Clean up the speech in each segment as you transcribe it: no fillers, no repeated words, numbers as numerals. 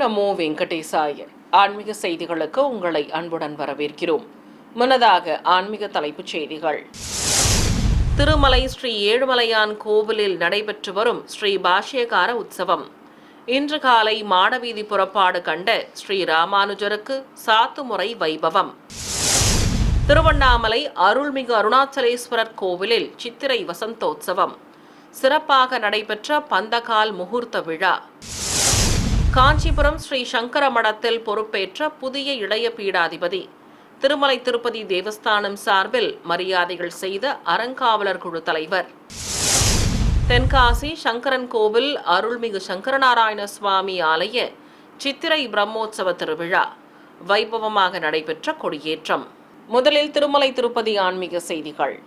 நமோ வெங்கடேசாய. ஆன்மீக செய்திகளுக்கு உங்களை அன்புடன் வரவேற்கிறோம். முன்னதாக ஆன்மீக தலைப்புச் செய்திகள். திருமலை ஸ்ரீ ஏழுமலையான் கோவிலில் நடைபெற்று வரும் ஸ்ரீ பாஷ்யகார உற்சவம். இன்று காலை மாடவீதி புறப்பாடு கண்ட ஸ்ரீ ராமானுஜருக்கு சாத்துமுறை வைபவம். திருவண்ணாமலை அருள்மிகு அருணாச்சலேஸ்வரர் கோவிலில் சித்திரை வசந்தோற்சவம் சிறப்பாக நடைபெற்ற பந்தகால் முகூர்த்த விழா. காஞ்சிபுரம் ஸ்ரீ சங்கர மடத்தில் பொறுப்பேற்ற புதிய இளைய பீடாதிபதி. திருமலை திருப்பதி தேவஸ்தானம் சார்பில் மரியாதைகள் செய்த அறங்காவலர் குழு தலைவர். தென்காசி சங்கரன் கோவில் அருள்மிகு சங்கரநாராயண சுவாமி ஆலய சித்திரை பிரம்மோற்சவ திருவிழா வைபவமாக நடைபெற்ற கொடியேற்றம். முதலில் திருமலை திருப்பதி ஆன்மீக செய்திகள்.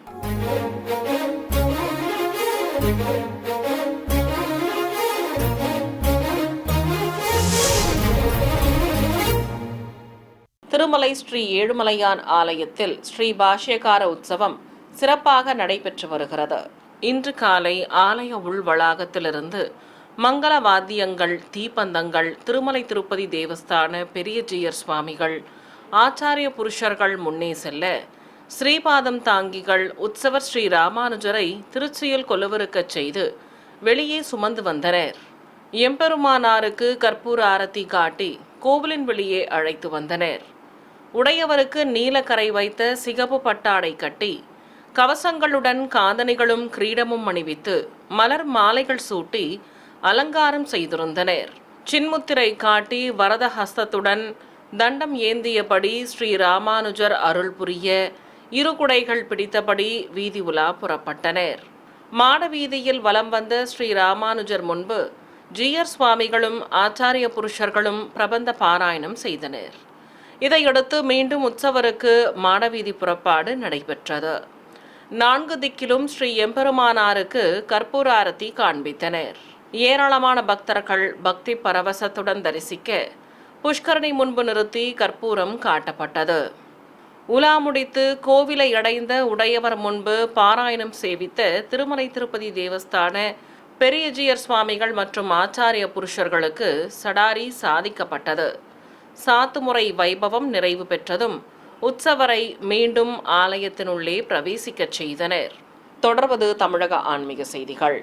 திருமலை ஸ்ரீ ஏழுமலையான் ஆலயத்தில் ஸ்ரீ பாஷ்யகார உற்சவம் சிறப்பாக நடைபெற்று வருகிறது. இன்று காலை ஆலய உள் வளாகத்திலிருந்து மங்கள வாத்தியங்கள், தீப்பந்தங்கள், திருமலை திருப்பதி தேவஸ்தான பெரிய ஜீயர் சுவாமிகள், ஆச்சாரிய புருஷர்கள் முன்னே செல்ல ஸ்ரீபாதம் தாங்கிகள் உற்சவர் ஸ்ரீ ராமானுஜரை திருச்சியில் கொலுவிருக்கச் செய்து வெளியே சுமந்து வந்தனர். எம்பெருமானாருக்கு கற்பூர ஆரத்தி காட்டி கோவிலின் வெளியே அழைத்து வந்தனர். உடையவருக்கு நீலக்கரை வைத்த சிகப்பு பட்டாடை கட்டி கவசங்களுடன் காதணிகளும் கிரீடமும் அணிவித்து மலர் மாலைகள் சூட்டி அலங்காரம் செய்திருந்தனர். சின்முத்திரை காட்டி வரத ஹஸ்தத்துடன் தண்டம் ஏந்தியபடி ஸ்ரீ ராமானுஜர் அருள் புரிய இருகுடைகள் பிடித்தபடி வீதி உலா புறப்பட்டனர். மாடவீதியில் வலம் வந்த ஸ்ரீ ராமானுஜர் முன்பு ஜீயர் சுவாமிகளும் ஆச்சாரிய புருஷர்களும் பிரபந்த பாராயணம் செய்தனர். இதையடுத்து மீண்டும் உற்சவருக்கு மாடவீதி புறப்பாடு நடைபெற்றது. 4 திக்கிலும் ஸ்ரீ எம்பெருமானாருக்கு கற்பூர ஆரத்தி காண்பித்தனர். ஏராளமான பக்தர்கள் பக்தி பரவசத்துடன் தரிசிக்க புஷ்கரணி முன்பு நிறுத்தி கற்பூரம் காட்டப்பட்டது. உலா முடித்து கோவிலை அடைந்த உடையவர் முன்பு பாராயணம் சேவித்த திருமலை திருப்பதி தேவஸ்தான பெரிய ஜீயர் சுவாமிகள் மற்றும் ஆச்சாரிய புருஷர்களுக்கு சடாரி சாதிக்கப்பட்டது. சாத்துமுறை வைபவம் நிறைவு பெற்றதும் உற்சவரை மீண்டும் ஆலயத்தினுள்ளே பிரவேசிக்கச் செய்தனர். தொடர்வது தமிழக ஆன்மீக செய்திகள்.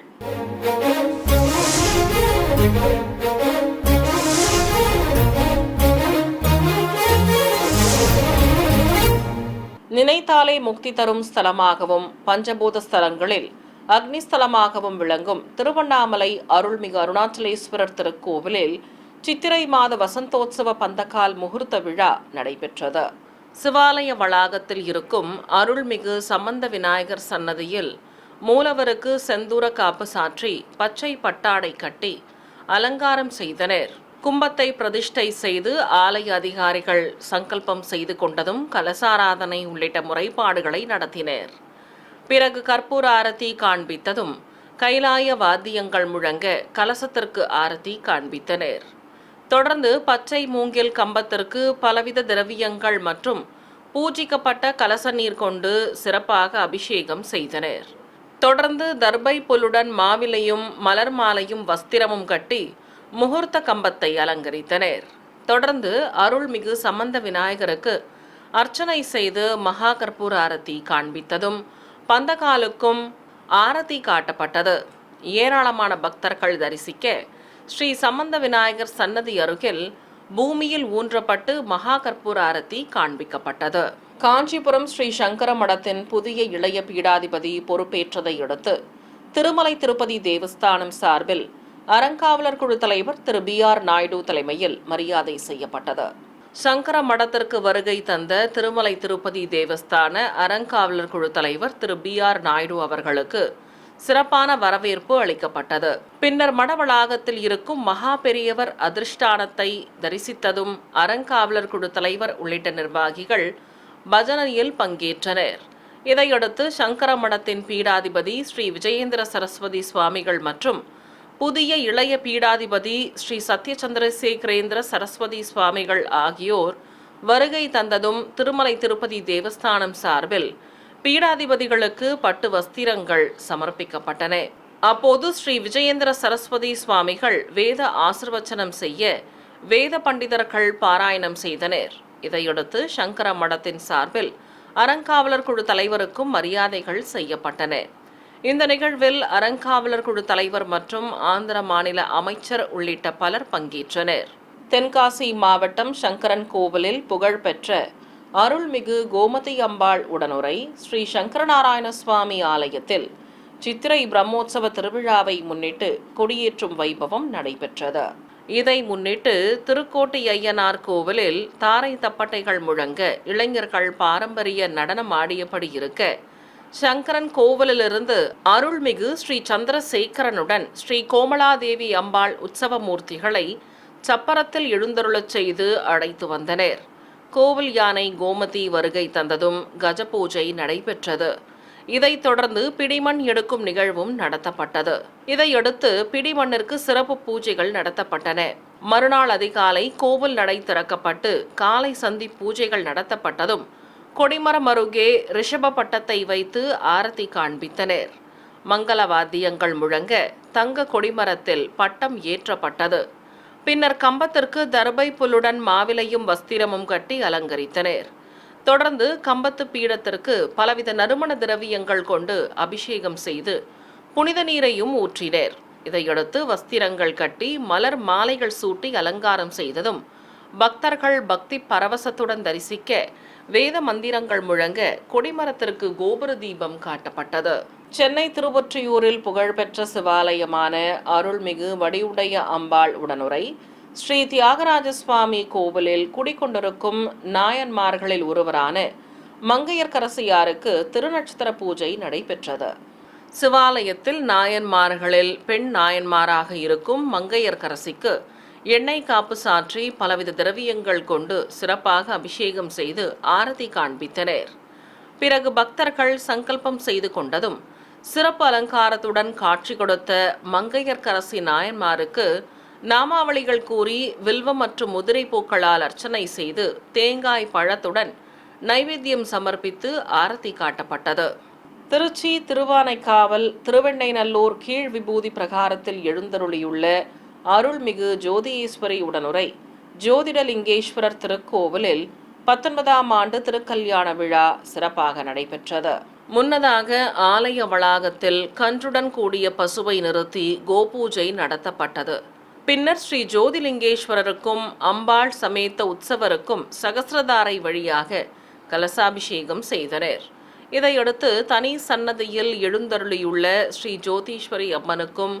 நினைத்தாலே முக்தி தரும் ஸ்தலமாகவும் பஞ்சபூத ஸ்தலங்களில் அக்னிஸ்தலமாகவும் விளங்கும் திருவண்ணாமலை அருள்மிகு அருணாச்சலேஸ்வரர் திருக்கோவிலில் சித்திரை மாத வசந்தோற்சவ பந்தகால் முகூர்த்த விழா நடைபெற்றது. சிவாலய வளாகத்தில் இருக்கும் அருள்மிகு சம்பந்த விநாயகர் சன்னதியில் மூலவருக்கு செந்தூர காப்பு சாற்றி பச்சை பட்டாடை கட்டி அலங்காரம் செய்தனர். கும்பத்தை பிரதிஷ்டை செய்து ஆலய அதிகாரிகள் சங்கல்பம் செய்து கொண்டதும் கலசாராதனை உள்ளிட்ட முறைப்பாடுகளை நடத்தினர். பிறகு கற்பூர ஆரத்தி காண்பித்ததும் கைலாய வாத்தியங்கள் முழங்க கலசத்திற்கு ஆரத்தி காண்பித்தனர். தொடர்ந்து பச்சை மூங்கில் கம்பத்திற்கு பலவித திரவியங்கள் மற்றும் பூஜிக்கப்பட்ட கலச நீர் கொண்டு சிறப்பாக அபிஷேகம் செய்தனர். தொடர்ந்து தர்பை புல்லுடன் மாவிலையும் மலர் மாலையும் வஸ்திரமும் கட்டி முகூர்த்த கம்பத்தை அலங்கரித்தனர். தொடர்ந்து அருள்மிகு சம்பந்த விநாயகருக்கு அர்ச்சனை செய்து மகா கற்பூர ஆரத்தி காண்பித்ததும் பந்தகாலுக்கும் ஆரத்தி காட்டப்பட்டது. ஏராளமான பக்தர்கள் தரிசிக்க ஸ்ரீ சம்பந்த விநாயகர் சன்னதி அருகில் பூமியில் ஊன்றப்பட்டு மகா கற்பூர ஆரத்தி காண்பிக்கப்பட்டது. காஞ்சிபுரம் ஸ்ரீ சங்கர மடத்தின் புதிய இளைய பீடாதிபதி பொறுப்பேற்றதை அடுத்து திருமலை திருப்பதி தேவஸ்தானம் சார்பில் அறங்காவலர் குழு தலைவர் திரு B.R. நாயுடு தலைமையில் மரியாதை செய்யப்பட்டது. சங்கர மடத்திற்கு வருகை தந்த திருமலை திருப்பதி தேவஸ்தான அறங்காவலர் குழு தலைவர் திரு B.R. நாயுடு அவர்களுக்கு சிறப்பான வரவேற்பு அளிக்கப்பட்டது. பின்னர் மட வளாகத்தில் இருக்கும் மகா பெரியவர் அதிர்ஷ்டானத்தை தரிசித்ததும் அறங்காவலர் குழு தலைவர் உள்ளிட்ட நிர்வாகிகள் பஜனையில் பங்கேற்றனர். இதையடுத்து சங்கர மடத்தின் பீடாதிபதி ஸ்ரீ விஜயேந்திர சரஸ்வதி சுவாமிகள் மற்றும் புதிய இளைய பீடாதிபதி ஸ்ரீ சத்யசந்திரசேகரேந்திர சரஸ்வதி சுவாமிகள் ஆகியோர் வருகை தந்ததும் திருமலை திருப்பதி தேவஸ்தானம் சார்பில் பீடாதிபதிகளுக்கு பட்டு வஸ்திரங்கள் சமர்ப்பிக்கப்பட்டன. அப்போது ஸ்ரீ விஜயேந்திர சரஸ்வதி சுவாமிகள் வேத ஆசிர்வச்சனம் செய்ய வேத பண்டிதர்கள் பாராயணம் செய்தனர். இதையடுத்து சங்கர மடத்தின் சார்பில் அறங்காவலர் குழு தலைவருக்கும் மரியாதைகள் செய்யப்பட்டன. இந்த நிகழ்வில் அறங்காவலர் குழு தலைவர் மற்றும் ஆந்திர மாநில அமைச்சர் உள்ளிட்ட பலர் பங்கேற்றனர். தென்காசி மாவட்டம் சங்கரன் கோவிலில் புகழ்பெற்ற அருள்மிகு கோமதி அம்பாள் உடனுரை ஸ்ரீ சங்கரநாராயண சுவாமி ஆலயத்தில் சித்திரை பிரம்மோற்சவ திருவிழாவை முன்னிட்டு கொடியேற்றும் வைபவம் நடைபெற்றது. இதை முன்னிட்டு திருக்கோட்டி ஐயனார் கோவிலில் தாரை தப்பட்டைகள் முழங்க இளைஞர்கள் பாரம்பரிய நடனம் ஆடியபடி இருக்க, சங்கரன் கோவிலிலிருந்து அருள்மிகு ஸ்ரீ சந்திரசேகரனுடன் ஸ்ரீ கோமலாதேவி அம்பாள் உற்சவ மூர்த்திகளை சப்பரத்தில் எழுந்தருளச் செய்து அழைத்து வந்தனர். கோவில் யானை கோமதி வருகை தந்ததும் கஜபூஜை நடைபெற்றது. இதைத் தொடர்ந்து பிடிமண் எடுக்கும் நிகழ்வும் நடத்தப்பட்டது. இதையடுத்து பிடிமண்ணிற்கு சிறப்பு பூஜைகள் நடத்தப்பட்டன. மறுநாள் அதிகாலை கோவில் நடை திறக்கப்பட்டு காலை சந்தி பூஜைகள் நடத்தப்பட்டதும் கொடிமரம் அருகே ரிஷப பட்டத்தை வைத்து ஆரத்தி காண்பித்தனர். மங்கள வாத்தியங்கள் முழங்க தங்க கொடிமரத்தில் பட்டம் ஏற்றப்பட்டது. பின்னர் கம்பத்திற்கு தர்பை புல்லுடன் மாவிலையும் வஸ்திரமும் கட்டி அலங்கரித்தனர். தொடர்ந்து கம்பத்து பீடத்திற்கு பலவித நறுமண திரவியங்கள் கொண்டு அபிஷேகம் செய்து புனித நீரையும் ஊற்றினர். இதையடுத்து வஸ்திரங்கள் கட்டி மலர் மாலைகள் சூட்டி அலங்காரம் செய்ததும் பக்தர்கள் பக்தி பரவசத்துடன் தரிசிக்க வேத மந்திரங்கள் முழங்க கொடிமரத்திற்கு கோபுர தீபம் காட்டப்பட்டது. சென்னை திருவொற்றியூரில் புகழ்பெற்ற சிவாலயமான அருள்மிகு வடிவுடைய அம்பாள் உடனுரை ஸ்ரீ தியாகராஜ சுவாமி கோவிலில் குடிக்கொண்டிருக்கும் நாயன்மார்களில் ஒருவரான மங்கையர்க்கரசியாருக்கு திருநட்சத்திர பூஜை நடைபெற்றது. சிவாலயத்தில் நாயன்மார்களில் பெண் நாயன்மாராக இருக்கும் மங்கையர்க்கரசிக்கு எண்ணெய் காப்பு சாற்றி பலவித திரவியங்கள் கொண்டு சிறப்பாக அபிஷேகம் செய்து ஆரத்தி காண்பித்தனர். பிறகு பக்தர்கள் சங்கல்பம் செய்து கொண்டதும் சிறப்பு அலங்காரத்துடன் காட்சி கொடுத்த மங்கையர்க்கரசி நாயன்மாருக்கு நாமாவளிகள் கூறி வில்வம் மற்றும் முதிரை பூக்களால் அர்ச்சனை செய்து தேங்காய் பழத்துடன் நைவேத்தியம் சமர்ப்பித்து ஆரத்தி காட்டப்பட்டது. திருச்சி திருவானைக்காவல் திருவெண்ணைநல்லூர் கீழ் விபூதி பிரகாரத்தில் எழுந்தருளியுள்ள அருள்மிகு ஜோதியேஸ்வரி உடனுரை ஜோதிடலிங்கேஸ்வரர் திருக்கோவிலில் 19ஆம் ஆண்டு திருக்கல்யாண விழா சிறப்பாக நடைபெற்றது. முன்னதாக ஆலய வளாகத்தில் கன்றுடன் கூடிய பசுவை நிறுத்தி கோபூஜை நடத்தப்பட்டது. பின்னர் ஸ்ரீ ஜோதிலிங்கேஸ்வரருக்கும் அம்பாள் சமேத உற்சவருக்கும் சகஸ்ரதாரை வழியாக கலசாபிஷேகம் செய்தனர். இதையடுத்து தனி சன்னதியில் எழுந்தருளியுள்ள ஸ்ரீ ஜோதீஸ்வரி அம்மனுக்கும்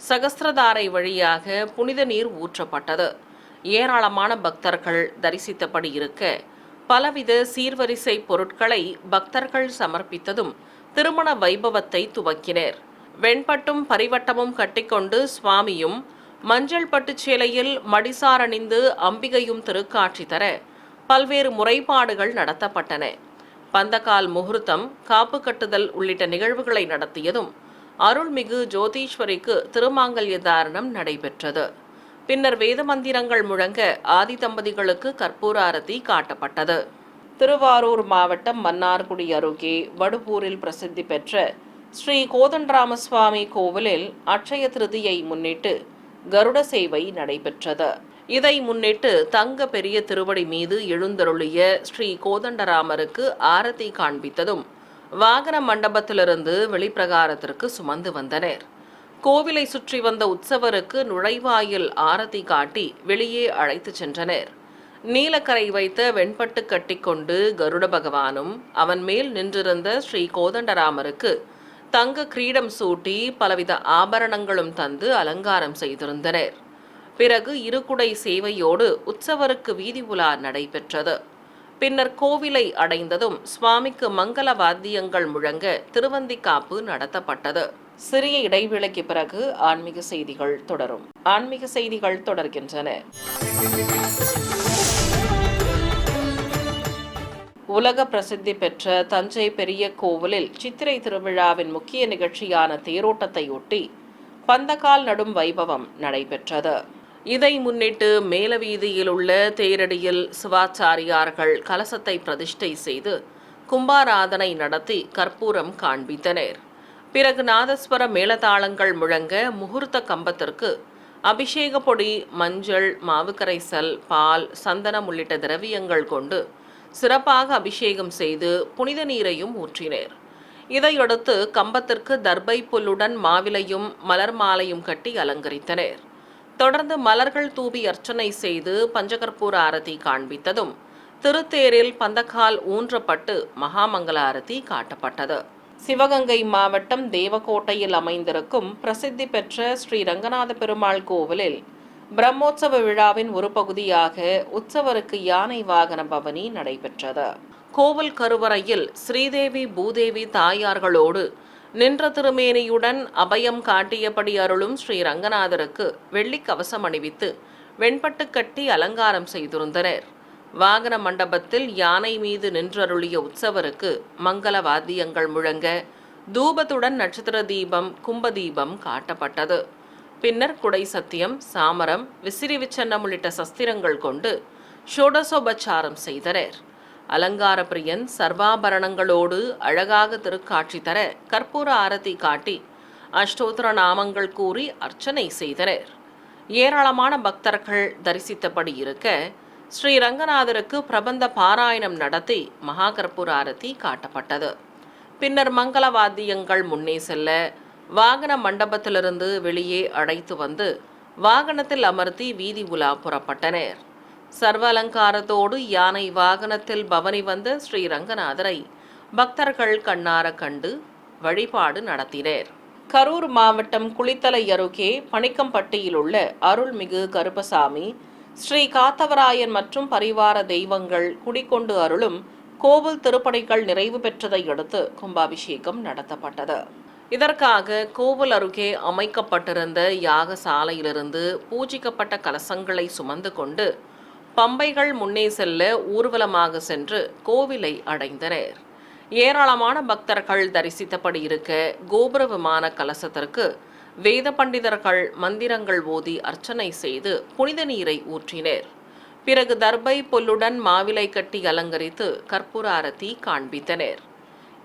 சகஸ்ரதாரை வழியாக புனித நீர் ஊற்றப்பட்டது. ஏராளமான பக்தர்கள் தரிசித்தபடி இருக்க பலவித சீர்வரிசை பொருட்களை பக்தர்கள் சமர்ப்பித்ததும் திருமண வைபவத்தை துவக்கினர். வெண்பட்டும் பரிவட்டமும் கட்டிக்கொண்டு சுவாமியும் மஞ்சள் பட்டுச் சேலையில் மடிசார் அணிந்து அம்பிகையும் திருக்காட்சி தர பல்வேறு முறைப்பாடுகள் நடத்தப்பட்டன. பந்தக்கால் முகூர்த்தம், காப்பு கட்டுதல் உள்ளிட்ட நிகழ்வுகளை நடத்தியதும் அருள்மிகு ஜோதீஸ்வரிக்கு திருமாங்கல்ய தாரணம் நடைபெற்றது. பின்னர் வேத மந்திரங்கள் முழங்க ஆதி தம்பதிகளுக்கு கற்பூர ஆரத்தி காட்டப்பட்டது. திருவாரூர் மாவட்டம் மன்னார்குடி அருகே வடுவூரில் பிரசித்தி பெற்ற ஸ்ரீ கோதண்டராமசுவாமி கோவிலில் அட்சய திருதியை முன்னிட்டு கருட சேவை நடைபெற்றது. இதை முன்னிட்டு தங்க பெரிய திருவடி மீது எழுந்தருளிய ஸ்ரீ கோதண்டராமருக்கு ஆரத்தி காண்பித்ததும் வாகன மண்டபத்திலிருந்து வெளிப்பிரகாரத்திற்கு சுமந்து வந்தனர். கோவிலை சுற்றி வந்த உற்சவருக்கு நுழைவாயில் ஆரத்தி காட்டி வெளியே அழைத்து சென்றனர். நீலக்கரை வைத்த வெண்பட்டு கட்டிக்கொண்டு கருட பகவானும் அவன் மேல் நின்றிருந்த ஸ்ரீ கோதண்டராமருக்கு தங்க கிரீடம் சூட்டி பலவித ஆபரணங்களும் தந்து அலங்காரம் செய்திருந்தனர். பிறகு இருகுடை சேவையோடு உற்சவருக்கு வீதி உலா நடைபெற்றது. பின்னர் கோவிலை அடைந்ததும் சுவாமிக்கு மங்கள வாத்தியங்கள் முழங்க திருவந்திக்காப்பு நடத்தப்பட்டது. சிறிய இடைவேளைக்கு பிறகு ஆன்மீக செய்திகள் தொடரும். ஆன்மீக செய்திகள் தொடர்கின்றன. உலக பிரசித்தி பெற்ற தஞ்சை பெரிய கோவிலில் சித்திரை திருவிழாவின் முக்கிய நிகழ்ச்சியான தேரோட்டத்தையொட்டி பந்தக்கால் நடும் வைபவம் நடைபெற்றது. இதை முன்னிட்டு மேலவீதியில் உள்ள தேரடியில் சிவாச்சாரியார்கள் கலசத்தை பிரதிஷ்டை செய்து கும்பாராதனை நடத்தி கற்பூரம் காண்பித்தனர். பிறகு நாதஸ்வர மேளதாளங்கள் முழங்க முகூர்த்த கம்பத்திற்கு அபிஷேக பொடி, மஞ்சள், மாவு கரைசல், பால், சந்தனம் உள்ளிட்ட திரவியங்கள் கொண்டு சிறப்பாக அபிஷேகம் செய்து புனித நீரையும் ஊற்றினர். இதையடுத்து கம்பத்திற்கு தர்பை புல்லுடன் மாவிலையும் மலர் மாலையும் கட்டி அலங்கரித்தனர். தொடர்ந்து மலர்கள் தூவி அர்ச்சனை செய்து பஞ்சகற்பூர ஆரத்தி காண்பித்ததும் திருத்தேரில் பந்தக்கால் ஊன்றப்பட்டு மகாமங்கல ஆரத்தி காட்டப்பட்டது. சிவகங்கை மாவட்டம் தேவக்கோட்டையில் அமைந்திருக்கும் பிரசித்தி பெற்ற ஸ்ரீ ரங்கநாத பெருமாள் கோவிலில் பிரம்மோற்சவ விழாவின் ஒரு பகுதியாக உற்சவருக்கு யானை வாகன பவனி நடைபெற்றது. கோவில் கருவறையில் ஸ்ரீதேவி பூதேவி தாயார்களோடு நின்ற திருமேனியுடன் அபயம் காட்டியபடி அருளும் ஸ்ரீ ரங்கநாதருக்கு வெள்ளி கவசம் அணிவித்து வெண்பட்டு கட்டி அலங்காரம் செய்திருந்தனர். வாகன மண்டபத்தில் யானை மீது நின்றருளிய உற்சவருக்கு மங்கள வாத்தியங்கள் முழங்க தூபத்துடன் நட்சத்திர தீபம், கும்ப தீபம் காட்டப்பட்டது. பின்னர் குடை சத்தியம், சாமரம், விசிறி விச்சன்னம் உள்ளிட்ட சஸ்திரங்கள் கொண்டு ஷோடசோபச்சாரம் செய்தனர். அலங்கார பிரியன் சர்வாபரணங்களோடு அழகாக திருக்காட்சி தர கற்பூர ஆரத்தி காட்டி அஷ்டோத்திர நாமங்கள் கூறி அர்ச்சனை செய்தனர். ஏராளமான பக்தர்கள் தரிசித்தபடி இருக்க ஸ்ரீ ரங்கநாதருக்கு பிரபந்த பாராயணம் நடத்தி மகா கற்பூர ஆரத்தி காட்டப்பட்டது. பின்னர் மங்கள வாத்தியங்கள் முன்னே செல்ல வாகன மண்டபத்திலிருந்து வெளியே அழைத்து வந்து வாகனத்தில் அமர்த்தி வீதி உலா புறப்பட்டனர். சர்வ அலங்காரத்தோடு யானை வாகனத்தில் பவனி வந்த ஸ்ரீ ரங்கநாதரை பக்தர்கள் கண்ணார கண்டு வழிபாடு நடத்தினர். கரூர் மாவட்டம் குளித்தலை அருகே பணிக்கம்பட்டியில் உள்ள அருள்மிகு கருப்பசாமி, ஸ்ரீ காத்தவராயன் மற்றும் பரிவார தெய்வங்கள் குடிக்கொண்டு அருளும் கோவில் திருப்பணிகள் நிறைவு பெற்றதை அடுத்து கும்பாபிஷேகம் நடத்தப்பட்டது. இதற்காக கோவில் அருகே அமைக்கப்பட்டிருந்த யாகசாலையிலிருந்து பூஜிக்கப்பட்ட கலசங்களை சுமந்து கொண்டு பம்பைகள் முன்னே செல்ல ஊர்வலமாக சென்று கோவிலை அடைந்தனர். ஏராளமான பக்தர்கள் தரிசித்தபடி இருக்க கோபுர விமான கலசத்திற்கு வேத பண்டிதர்கள் மந்திரங்கள் ஓதி அர்ச்சனை செய்து புனித நீரை ஊற்றினர். பிறகு தர்பை புல்லுடன் மாவிலை கட்டி அலங்கரித்து கற்பூர ஆரத்தி காண்பித்தனர்.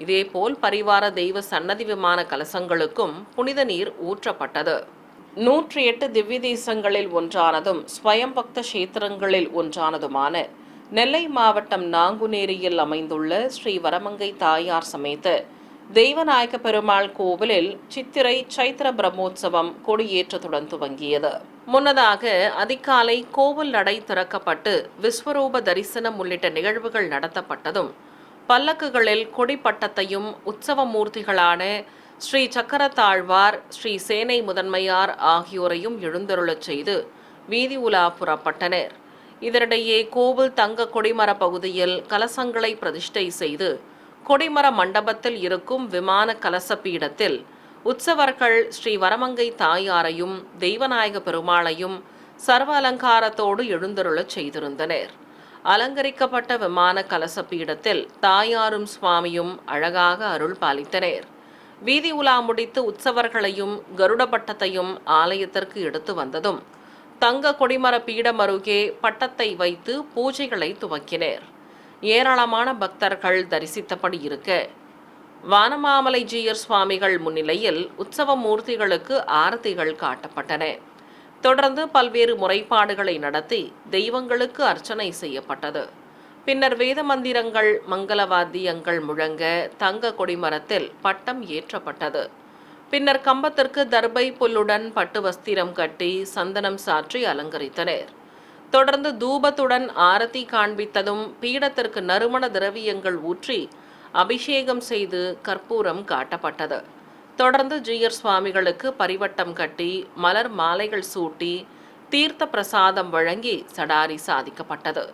இதேபோல் பரிவார தெய்வ சன்னதி விமான கலசங்களுக்கும் புனித நீர் ஊற்றப்பட்டது. 108 திவ்ய தேசங்களில் ஒன்றானதும் ஸ்வயம் பக்த கஷேத்திரங்களில் ஒன்றானதுமான நெல்லை மாவட்டம் நாங்குநேரியில் அமைந்துள்ள ஸ்ரீ வரமங்கை தாயார் சமேத தெய்வநாயக பெருமாள் கோவிலில் சித்திரை சைத்திர பிரம்மோற்சவம் கொடியேற்றத்துடன் துவங்கியது. முன்னதாக அதிகாலை கோவில் நடை திறக்கப்பட்டு விஸ்வரூப தரிசனம் உள்ளிட்ட நிகழ்வுகள் நடத்தப்பட்டதும் பல்லக்குகளில் கொடிப்பட்டத்தையும் உற்சவ மூர்த்திகளான ஸ்ரீ சக்கரத்தாழ்வார், ஸ்ரீ சேனை முதன்மையார் ஆகியோரையும் எழுந்தருளச் செய்து வீதி உலா புறப்பட்டனர். இதனிடையே கோவில் தங்க கொடிமர பகுதியில் கலசங்களை பிரதிஷ்டை செய்து கொடிமர மண்டபத்தில் இருக்கும் விமான கலச பீடத்தில் உற்சவர்கள் ஸ்ரீ வரமங்கை தாயாரையும் தெய்வநாயக பெருமாளையும் சர்வ அலங்காரத்தோடு எழுந்தருளச் செய்திருந்தனர். அலங்கரிக்கப்பட்ட விமான கலச பீடத்தில் தாயாரும் சுவாமியும் அழகாக அருள் பாலித்தனர். வீதி உலா முடித்து உற்சவர்களையும் கருட பட்டத்தையும் ஆலயத்திற்கு எடுத்து வந்ததும் தங்க கொடிமர பீடம் அருகே பட்டத்தை வைத்து பூஜைகளை துவக்கினர். ஏராளமான பக்தர்கள் தரிசித்தபடி இருக்க வானமாமலை ஜீயர் சுவாமிகள் முன்னிலையில் உற்சவ மூர்த்திகளுக்கு ஆரத்திகள் காட்டப்பட்டன. தொடர்ந்து பல்வேறு முறைப்பாடுகளை நடத்தி தெய்வங்களுக்கு அர்ச்சனை செய்யப்பட்டது. பின்னர் வேத மந்திரங்கள், மங்கள வாத்தியங்கள் முழங்க தங்க கொடிமரத்தில் பட்டம் ஏற்றப்பட்டது. பின்னர் கம்பத்திற்கு தர்பை புல்லுடன் பட்டு வஸ்திரம் கட்டி சந்தனம் சாற்றி அலங்கரித்தனர். தொடர்ந்து தூபத்துடன் ஆரத்தி காண்பித்ததும் பீடத்திற்கு நறுமண திரவியங்கள் ஊற்றி அபிஷேகம் செய்து கற்பூரம் காட்டப்பட்டது. தொடர்ந்து ஜீயர் சுவாமிகளுக்கு பரிவட்டம் கட்டி மலர் மாலைகள் சூட்டி தீர்த்த பிரசாதம் வழங்கி சடாரி சாதிக்கப்பட்டது.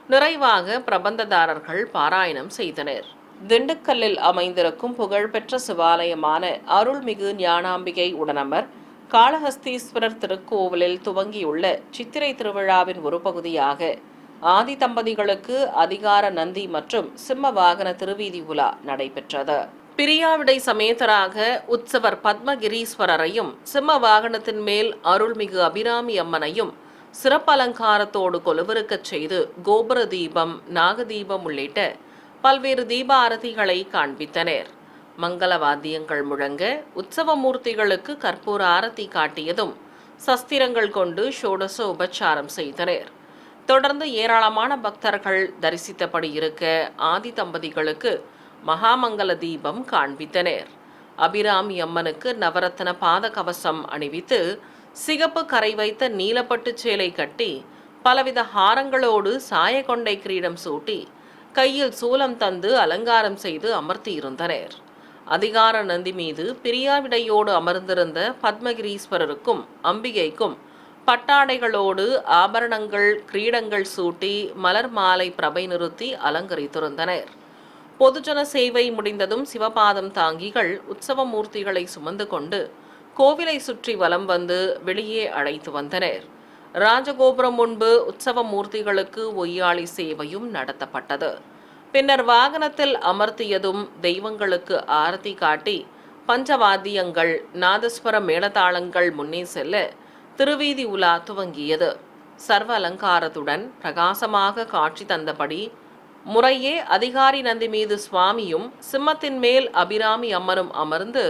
நிறைவாக பிரபந்ததாரர்கள் பாராயணம் செய்தனர். திண்டுக்கல்லில் அமைந்திருக்கும் புகழ்பெற்ற சிவாலயமான அருள்மிகு ஞானாம்பிகை உடனமர் காளஹஸ்தீஸ்வரர் திருக்கோவிலில் துவங்கியுள்ள சித்திரை திருவிழாவின் ஒரு பகுதியாக ஆதி தம்பதிகளுக்கு அதிகார நந்தி மற்றும் சிம்ம வாகன திருவீதி உலா நடைபெற்றது. பிரியாவிடை சமேதராக உற்சவர் பத்மகிரீஸ்வரரையும் சிம்ம வாகனத்தின் மேல் அருள்மிகு அபிராமி அம்மனையும் சிறப்பு அலங்காரத்தோடு கொலுவிருக்கச் செய்து கோபுர தீபம், நாகதீபம் உள்ளிட்ட பல்வேறு தீப ஆரத்திகளை காண்பித்தனர். மங்கள வாத்தியங்கள் முழங்க உற்சவ மூர்த்திகளுக்கு கற்பூர ஆரத்தி காட்டியதும் சஸ்திரங்கள் கொண்டு ஷோடச உபச்சாரம் செய்தனர். தொடர்ந்து ஏராளமான பக்தர்கள் தரிசித்தபடி இருக்க ஆதி தம்பதிகளுக்கு மகாமங்கல தீபம் காண்பித்தனர். அபிராமி அம்மனுக்கு நவரத்ன பாத கவசம் அணிவித்து சிகப்பு கரை வைத்த நீலப்பட்டு சேலை கட்டி பலவித ஹாரங்களோடு சாயக்கொண்டை கிரீடம் சூட்டி கையில் சூலம் தந்து அலங்காரம் செய்து அமர்த்தியிருந்தனர். அதிகார நந்தி மீது பிரியாவிடையோடு அமர்ந்திருந்த பத்மகிரீஸ்வரருக்கும் அம்பிகைக்கும் பட்டாடைகளோடு ஆபரணங்கள் கிரீடங்கள் சூட்டி மலர் மாலை பிரபை நிறுத்தி அலங்கரித்திருந்தனர். பொதுஜன சேவை முடிந்ததும் சிவபாதம் தாங்கிகள் உற்சவ மூர்த்திகளை சுமந்து கொண்டு கோவிலை சுற்றி வலம் வந்து வெளியே அழைத்து வந்தனர். ராஜகோபுரம் முன்பு உற்சவ மூர்த்திகளுக்கு ஒய்யாளி சேவையும் நடத்தப்பட்டது. பின்னர் வாகனத்தில் அமர்த்தியதும் தெய்வங்களுக்கு ஆரத்தி காட்டி பஞ்சவாத்தியங்கள் நாதஸ்வர மேளதாளங்கள் முன்னே செல்ல திருவீதி உலா துவங்கியது. சர்வ அலங்காரத்துடன் பிரகாசமாக காட்சி தந்தபடி முறையே அதிகாரி நந்தி மீது சுவாமியும் சிம்மத்தின் மேல் அபிராமி அம்மனும் அமர்ந்து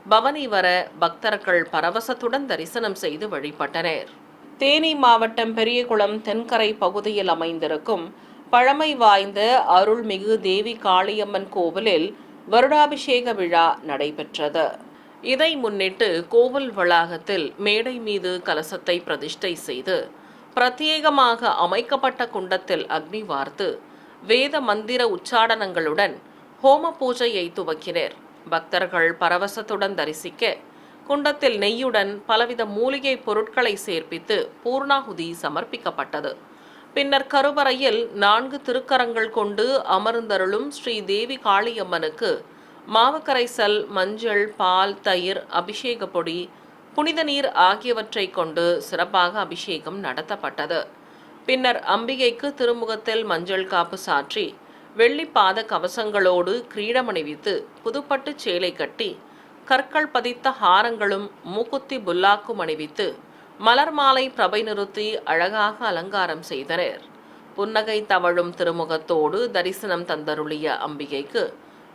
பவனி வர பக்தர்கள் பரவசத்துடன் தரிசனம் செய்து வழிபட்டனர். தேனி மாவட்டம் பெரியகுளம் தென்கரை பகுதியில் அமைந்திருக்கும் பழமை வாய்ந்த அருள்மிகு தேவி காளியம்மன் கோவிலில் வருடாபிஷேக விழா நடைபெற்றது. இதை முன்னிட்டு கோவில் வளாகத்தில் மேடை மீது கலசத்தை பிரதிஷ்டை செய்து பிரத்யேகமாக அமைக்கப்பட்ட குண்டத்தில் அக்னி வார்த்து வேத மந்திர உச்சாடனங்களுடன் ஹோம பூஜையை துவக்கினர். பக்தர்கள் பரவசத்துடன் தரிசிக்க குண்டத்தில் நெய்யுடன் பலவித மூலிகை பொருட்களை சேர்ப்பித்து பூர்ணாகுதி சமர்ப்பிக்கப்பட்டது. பின்னர் கருவறையில் 4 திருக்கரங்கள் கொண்டு அமர்ந்தருளும் ஸ்ரீ தேவி காளியம்மனுக்கு மாவு கரைசல், மஞ்சள், பால், தயிர், அபிஷேக பொடி, புனித நீர் ஆகியவற்றை கொண்டு சிறப்பாக அபிஷேகம் நடத்தப்பட்டது. பின்னர் அம்பிகைக்கு திருமுகத்தில் மஞ்சள் காப்பு சாற்றி வெள்ளி பாத கவசங்களோடு கிரீடமணிவித்து புதுப்பட்டு சேலை கட்டி கற்கள் பதித்த ஹாரங்களும் மூக்குத்தி புல்லாக்கும் அணிவித்து மலர் மாலை பிரபை நிறுத்தி அழகாக அலங்காரம் செய்தனர். புன்னகை தவழும் திருமுகத்தோடு தரிசனம் தந்தருளிய அம்பிகைக்கு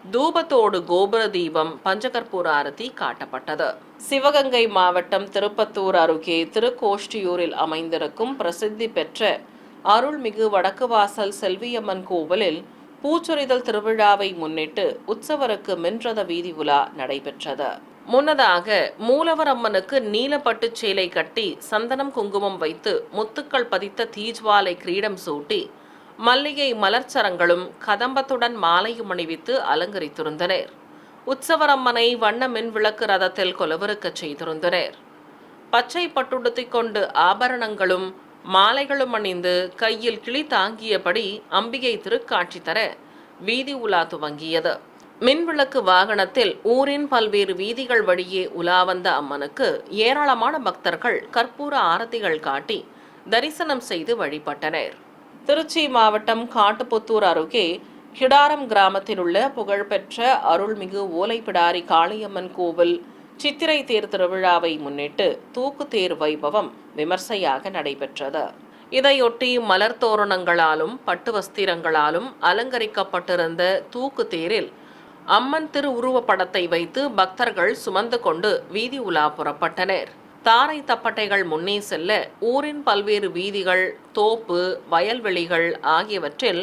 தூபத்தோடு கோபுர தீபம் பஞ்சகற்பூர ஆரத்தி காட்டப்பட்டது. சிவகங்கை மாவட்டம் திருப்பத்தூர் அருகே திருக்கோஷ்டியூரில் அமைந்திருக்கும் பிரசித்தி பெற்ற அருள்மிகு வடக்கு வாசல் செல்வியம்மன் கோவிலில் பூச்சொரிதல் திருவிழாவை முன்னிட்டு உற்சவருக்கு மின்றத வீதி உலா நடைபெற்றது. முன்னதாக மூலவர் அம்மனுக்கு நீலப்பட்டு சேலை கட்டி சந்தனம் குங்குமம் வைத்து முத்துக்கள் பதித்த தீஜ்வாலை கிரீடம் சூட்டி மல்லிகை மலர்ச்சரங்களும் கதம்பத்துடன் மாலையும் அணிவித்து அலங்கரித்திருந்தனர். உற்சவர் அம்மனை வண்ண மின் விளக்கு ரதத்தில் கொலவருக்கச் செய்திருந்தனர். பச்சை பட்டுடுத்திக் கொண்டு ஆபரணங்களும் மாலைகளும் அணிந்து கையில் கிளி தாங்கியபடி அம்பிகை திருக்காட்சி தர வீதி உலா துவங்கியது. மின்விளக்கு வாகனத்தில் ஊரின் பல்வேறு வீதிகள் வழியே உலா வந்த அம்மனுக்கு ஏராளமான பக்தர்கள் கற்பூர ஆரத்திகள் காட்டி தரிசனம் செய்து வழிபட்டனர். திருச்சி மாவட்டம் காட்டுப்புத்தூர் அருகே கிடாரம் கிராமத்தில் உள்ள புகழ்பெற்ற அருள்மிகு ஓலைப்பிடாரி காளியம்மன் கோவில் சித்திரை தேர் திருவிழாவை முன்னிட்டு தூக்கு தேர் வைபவம் விமர்சையாக நடைபெற்றது. இதையொட்டி மலர் தோரணங்களாலும் பட்டு வஸ்திரங்களாலும் அலங்கரிக்கப்பட்டிருந்த தூக்கு தேரில் அம்மன் திரு உருவப்படத்தை வைத்து பக்தர்கள் சுமந்து கொண்டு வீதி உலா புறப்பட்டனர். தாரை தப்பட்டைகள் முன்னே செல்ல ஊரின் பல்வேறு வீதிகள், தோப்பு, வயல்வெளிகள் ஆகியவற்றில்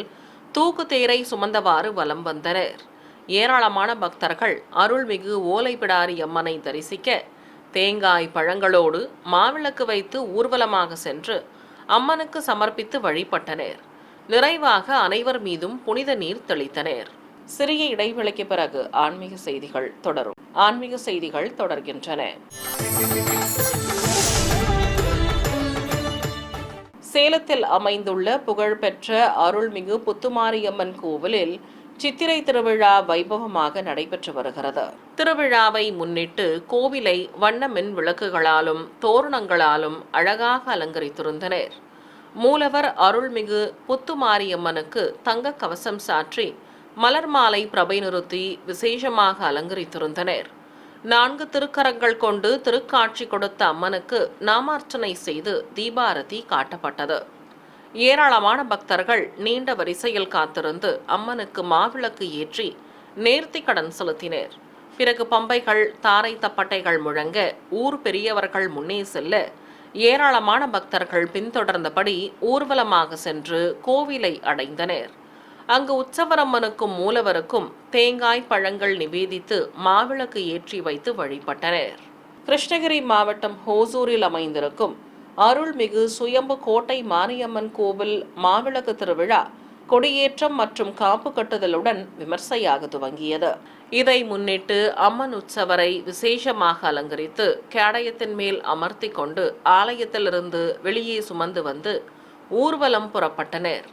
தூக்கு தேரை சுமந்தவாறு வலம் வந்தனர். ஏராளமான பக்தர்கள் அருள்மிகு ஓலைப்பிடாரி அம்மனை தரிசிக்க தேங்காய் பழங்களோடு மாவிளக்கு வைத்து ஊர்வலமாக சென்று அம்மனுக்கு சமர்ப்பித்து வழிபட்டனர். நிறைவாக அனைவர் மீதும் புனித நீர் தெளித்தனர். சிறிய இடைவெளிக்கு பிறகு ஆன்மீக செய்திகள் தொடரும். ஆன்மீக செய்திகள் தொடர்கின்றன. சேலத்தில் அமைந்துள்ள புகழ்பெற்ற அருள்மிகு புத்துமாரியம்மன் கோவிலில் சித்திரை திருவிழா வைபவமாக நடைபெற்று வருகிறது. திருவிழாவை முன்னிட்டு கோவிலை வண்ண மின் விளக்குகளாலும் தோரணங்களாலும் அழகாக அலங்கரித்திருந்தனர். மூலவர் அருள்மிகு புத்துமாரியம்மனுக்கு தங்க கவசம் சாற்றி மலர் மாலை பிரபை நிறுத்தி விசேஷமாக அலங்கரித்திருந்தனர். 4 திருக்கரங்கள் கொண்டு திருக்காட்சி கொடுத்த அம்மனுக்கு நாமார்ச்சனை செய்து தீபாரதி காட்டப்பட்டது. ஏராளமான பக்தர்கள் நீண்ட வரிசையில் காத்திருந்து அம்மனுக்கு மாவிளக்கு ஏற்றி நேர்த்தி கடன் செலுத்தினர். பிறகு பம்பைகள், தாரை தப்பட்டைகள் முழங்க ஊர் பெரியவர்கள் முன்னே செல்ல ஏராளமான பக்தர்கள் பின்தொடர்ந்தபடி ஊர்வலமாக சென்று கோவிலை அடைந்தனர். அங்கு உற்சவரம்மனுக்கும் மூலவருக்கும் தேங்காய் பழங்கள் நிவேதித்து மாவிளக்கு ஏற்றி வைத்து வழிபட்டனர். கிருஷ்ணகிரி மாவட்டம் ஹோசூரில் அமைந்திருக்கும் அருள்மிகு சுயம்பு கோட்டை மாரியம்மன் கோவில் மாவிளக்கு திருவிழா கொடியேற்றம் மற்றும் காப்பு கட்டுதலுடன் விமர்சையாக துவங்கியது. இதை முன்னிட்டு அம்மன் உற்சவரை விசேஷமாக அலங்கரித்து கேடயத்தின் மேல் அமர்த்தி கொண்டு ஆலயத்திலிருந்து வெளியே சுமந்து வந்து ஊர்வலம் புறப்பட்டனர்.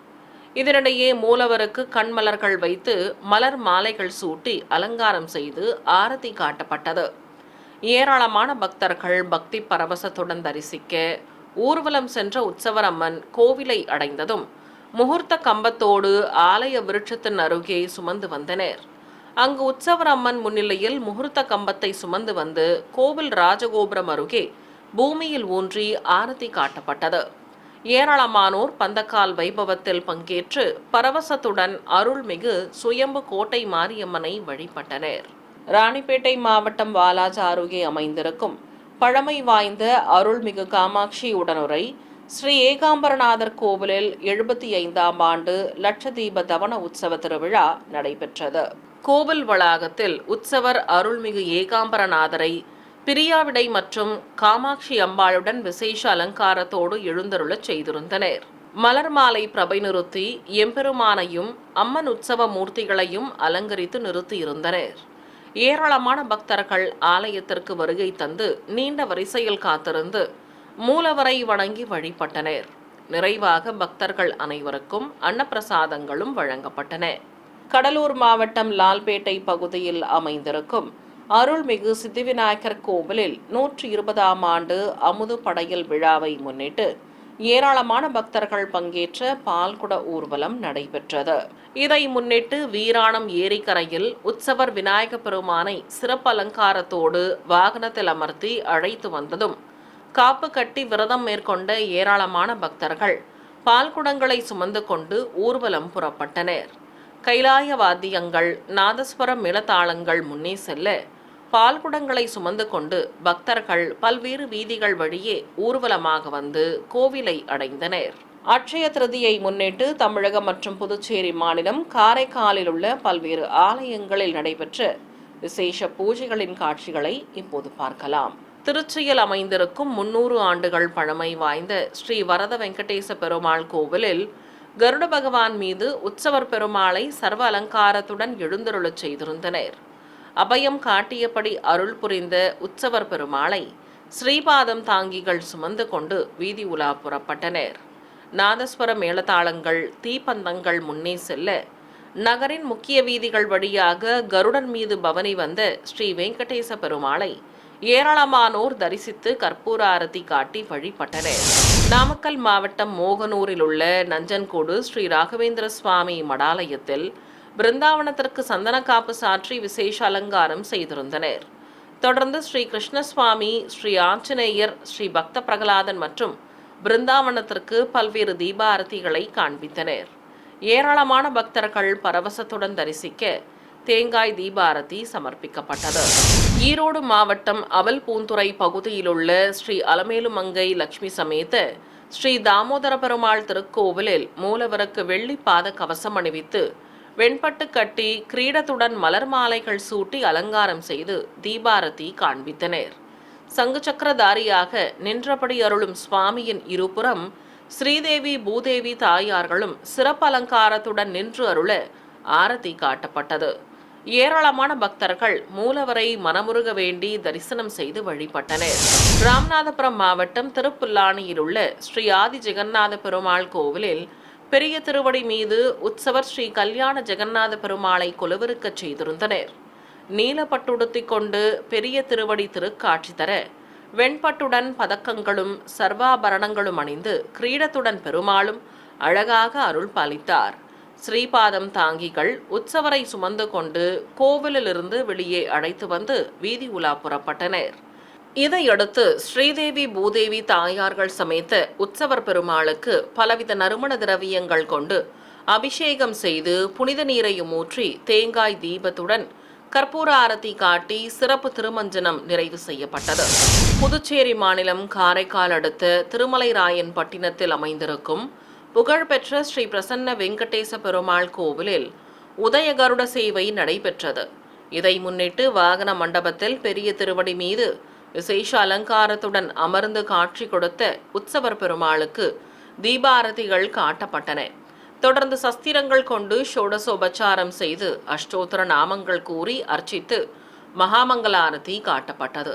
இதனிடையே மூலவருக்கு கண்மலர்கள் வைத்து மலர் மாலைகள் சூட்டி அலங்காரம் செய்து ஆரத்தி காட்டப்பட்டது. ஏராளமான பக்தர்கள் பக்தி பரவசத்துடன் தரிசிக்க ஊர்வலம் சென்ற உற்சவரம்மன் கோவிலை அடைந்ததும் முகூர்த்த கம்பத்தோடு ஆலய விருட்சத்தின் அருகே சுமந்து வந்தனர். அங்கு உற்சவரம்மன் முன்னிலையில் முகூர்த்த கம்பத்தை சுமந்து வந்து கோவில் ராஜகோபுரம் அருகே பூமியில் ஊன்றி ஆரத்தி காட்டப்பட்டது. ஏராளமானோர் பந்தக்கால் வைபவத்தில் பங்கேற்று பரவசத்துடன் அருள்மிகு சுயம்பு கோட்டை மாரியம்மனை வழிபட்டனர். ராணிப்பேட்டை மாவட்டம் வாலாஜா அருகே அமைந்திருக்கும் பழமை வாய்ந்த அருள்மிகு காமாட்சி உடனுரை ஸ்ரீ ஏகாம்பரநாதர் கோவிலில் 75ஆம் ஆண்டு லட்சதீப தவன உற்சவ திருவிழா நடைபெற்றது. கோவில் வளாகத்தில் உற்சவர் அருள்மிகு ஏகாம்பரநாதரை பிரியாவிடை மற்றும் காமாட்சி அம்பாளுடன் விசேஷ அலங்காரத்தோடு எழுந்தருளச் செய்திருந்தனர். மலர் மாலை பிரபை நிறுத்தி எம்பெருமானையும் அம்மன் உற்சவ மூர்த்திகளையும் அலங்கரித்து நிறுத்தியிருந்தனர். ஏராளமான பக்தர்கள் ஆலயத்திற்கு வருகை தந்து நீண்ட வரிசையில் காத்திருந்து மூலவரை வணங்கி வழிபட்டனர். நிறைவாக பக்தர்கள் அனைவருக்கும் அன்னப்பிரசாதங்களும் வழங்கப்பட்டன. கடலூர் மாவட்டம் லால்பேட்டை பகுதியில் அமைந்திருக்கும் அருள்மிகு சித்திவிநாயகர் கோவிலில் 120ஆம் ஆண்டு அமுது படையல் விழாவை முன்னிட்டு ஏராளமான பக்தர்கள் பங்கேற்ற பால்குட ஊர்வலம் நடைபெற்றது. இதை முன்னிட்டு வீராணம் ஏரிக்கரையில் உற்சவர் விநாயக பெருமானை சிறப்பு அலங்காரத்தோடு வாகனத்தில் அமர்த்தி அழைத்து வந்ததும் காப்பு கட்டி விரதம் மேற்கொண்ட ஏராளமான பக்தர்கள் பால்குடங்களை சுமந்து கொண்டு ஊர்வலம் புறப்பட்டனர். கைலாய வாத்தியங்கள், நாதஸ்வர மேளதாளங்கள் முன்னே செல்ல பால்குடங்களை சுமந்து கொண்டு பக்தர்கள் பல்வேறு வீதிகள் வழியே ஊர்வலமாக வந்து கோவிலை அடைந்தனர். அட்சய திருதியை முன்னிட்டு தமிழகம் மற்றும் புதுச்சேரி மாநிலம் காரைக்காலில் உள்ள பல்வேறு ஆலயங்களில் நடைபெற்ற விசேஷ பூஜைகளின் காட்சிகளை இப்போது பார்க்கலாம். திருச்சியில் அமைந்திருக்கும் 300 ஆண்டுகள் பழமை வாய்ந்த ஸ்ரீ வரத வெங்கடேச பெருமாள் கோவிலில் கருட பகவான் மீது உற்சவர் பெருமாளை சர்வ அலங்காரத்துடன் எழுந்தருளச் செய்திருந்தனர். அபயம் காட்டியபடி அருள் புரிந்த உற்சவர் பெருமாளை ஸ்ரீபாதம் தாங்கிகள் சுமந்து கொண்டு வீதி உலா புறப்பட்டனர். நாதஸ்வர மேளதாளங்கள், தீப்பந்தங்கள் முன்னே செல்ல நகரின் முக்கிய வீதிகள் வழியாக கருடன் மீது பவனி வந்த ஸ்ரீ வெங்கடேச பெருமாளை ஏராளமானோர் தரிசித்து கற்பூர ஆரத்தி காட்டி வழிபட்டனர். நாமக்கல் மாவட்டம் மோகனூரில் உள்ள நஞ்சன்கோடு ஸ்ரீ ராகவேந்திர சுவாமி மடாலயத்தில் பிருந்தாவனத்திற்கு சந்தனக்காப்பு சாற்றி விசேஷ அலங்காரம் செய்திருந்தனர். தொடர்ந்து ஸ்ரீ கிருஷ்ணசுவாமி, ஸ்ரீ ஆஞ்சநேயர், ஸ்ரீ பக்த பிரகலாதன் மற்றும் பிருந்தாவனத்திற்கு பல்வேறு தீபாரத்திகளை காண்பித்தனர். ஏராளமான பக்தர்கள் பரவசத்துடன் தரிசிக்க தேங்காய் தீபாரதி சமர்ப்பிக்கப்பட்டது. ஈரோடு மாவட்டம் அவல்பூந்துறை பகுதியிலுள்ள ஸ்ரீ அலமேலுமங்கை லட்சுமி சமேத ஸ்ரீ தாமோதர பெருமாள் திருக்கோவிலில் மூலவருக்கு வெள்ளி பாத கவசம் அணிவித்து வெண்பட்டு கட்டி கிரீடத்துடன் மலர் மாலைகள் சூட்டி அலங்காரம் செய்து தீபாரதி காண்பித்தனர். சங்கு சக்கரதாரியாக நின்றபடி அருளும் சுவாமியின் இருபுறம் ஸ்ரீதேவி பூதேவி தாயார்களும் சிறப்பு அலங்காரத்துடன் நின்று அருள ஆரத்தி காட்டப்பட்டது. ஏராளமான பக்தர்கள் மூலவரை மனமுருக வேண்டி தரிசனம் செய்து வழிபட்டனர். ராமநாதபுரம் மாவட்டம் திருப்புல்லானியில் உள்ள ஸ்ரீ ஆதி ஜெகநாத பெருமாள் கோவிலில் பெரிய திருவடி மீது உற்சவர் ஸ்ரீ கல்யாண ஜெகநாத பெருமாளை கொலுவிருக்கச் செய்திருந்தனர். நீலப்பட்டுடுத்திக் கொண்டு பெரிய திருவடி திருக்காட்சி தர வெண்பட்டுடன் பதக்கங்களும் சர்வாபரணங்களும் அணிந்து கிரீடத்துடன் பெருமாளும் அழகாக அருள் பாலித்தார். ஸ்ரீபாதம் தாங்கிகள் உற்சவரை சுமந்து கொண்டு கோவிலிலிருந்து வெளியே அழைத்து வந்து வீதி உலா புறப்பட்டனர். இதையடுத்து ஸ்ரீதேவி பூதேவி தாயார்கள் சமேத உற்சவர் பெருமாளுக்கு பலவித நறுமண திரவியங்கள் கொண்டு அபிஷேகம் செய்து புனித நீரையும் ஊற்றி தேங்காய் தீபத்துடன் கற்பூர ஆரத்தி காட்டி சிறப்பு திருமஞ்சனம் நிறைவு செய்யப்பட்டது. புதுச்சேரி மாநிலம் காரைக்கால் அடுத்த திருமலைராயன்பட்டினத்தில் அமைந்திருக்கும் புகழ்பெற்ற ஸ்ரீ பிரசன்ன வெங்கடேச பெருமாள் கோவிலில் உதய கருட சேவை நடைபெற்றது. இதை முன்னிட்டு வாகன மண்டபத்தில் பெரிய திருவடி மீது விசேஷ அலங்காரத்துடன் அமர்ந்து காட்சி கொடுத்த உற்சவர் பெருமாளுக்கு தீபாரதிகள் காட்டப்பட்டன. தொடர்ந்து சஸ்திரங்கள் கொண்டு ஷோடசோபச்சாரம் செய்து அஷ்டோத்திர நாமங்கள் கூறி அர்ச்சித்து மகாமங்களாரதி காட்டப்பட்டது.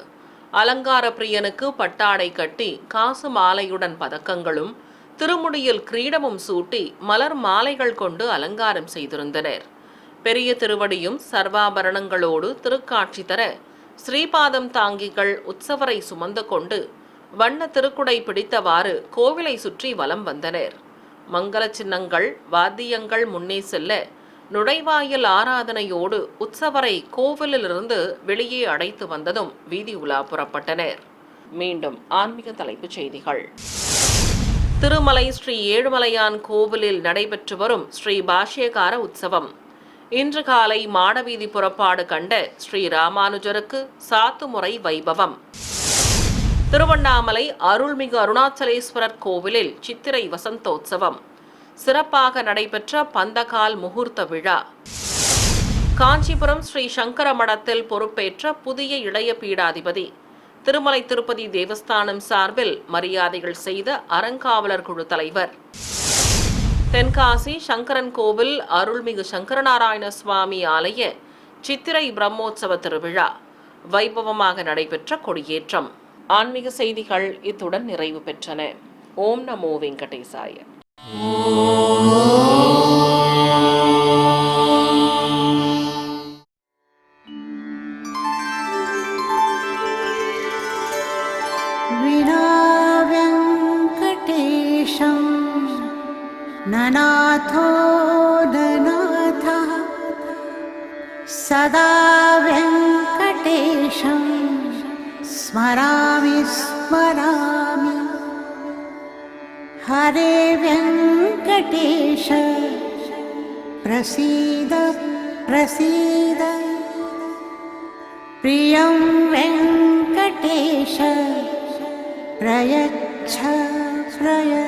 அலங்கார பிரியனுக்கு பட்டாடை கட்டி காசு மாலையுடன் பதக்கங்களும் திருமுடியில் கிரீடமும் சூட்டி மலர் மாலைகள் கொண்டு அலங்காரம் செய்திருந்தனர். பெரிய திருவடியும் சர்வாபரணங்களோடு திருக்காட்சி தர ஸ்ரீபாதம் தாங்கிகள் உற்சவரை சுமந்து கொண்டு வண்ண திருக்குடை பிடித்தவாறு கோவிலை சுற்றி வலம் வந்தனர். மங்கள சின்னங்கள் வாத்தியங்கள் முன்னே செல்ல நுழைவாயில் ஆராதனையோடு உற்சவரை கோவிலிலிருந்து வெளியே அழைத்து வந்ததும் வீதி உலா புறப்பட்டனர். மீண்டும் ஆன்மீக தலைப்புச் செய்திகள். திருமலை ஸ்ரீ ஏழுமலையான் கோவிலில் நடைபெற்று வரும் ஸ்ரீ பாஷ்யகார உற்சவம். இன்று காலை மாடவீதி புறப்பாடு கண்ட ஸ்ரீ ராமானுஜருக்கு சாத்துமுறை வைபவம். திருவண்ணாமலை அருள்மிகு அருணாச்சலேஸ்வரர் கோவிலில் சித்திரை வசந்தோத்சவம் சிறப்பாக நடைபெற்ற பந்தகால் முகூர்த்த விழா. காஞ்சிபுரம் ஸ்ரீ சங்கர மடத்தில் பொறுப்பேற்ற புதிய இளைய பீடாதிபதி. திருமலை திருப்பதி தேவஸ்தானம் சார்பில் மரியாதைகள் செய்த அறங்காவலர் குழு தலைவர். தென்காசி சங்கரன் கோவில் அருள்மிகு சங்கரநாராயண சுவாமி ஆலய சித்திரை பிரம்மோற்சவ திருவிழா வைபவமாக நடைபெற்ற கொடியேற்றம். ஆன்மீக செய்திகள் இத்துடன் நிறைவு பெற்றன. ஓம் நமோ வெங்கடேசாய. ननाथो ननाथः सदा वेङ्कटेशं स्मरामि स्मरामि. हरे वेङ्कटेश प्रसीद प्रसीद. प्रियं वेङ्कटेश प्रयच्छ प्रयच्छ.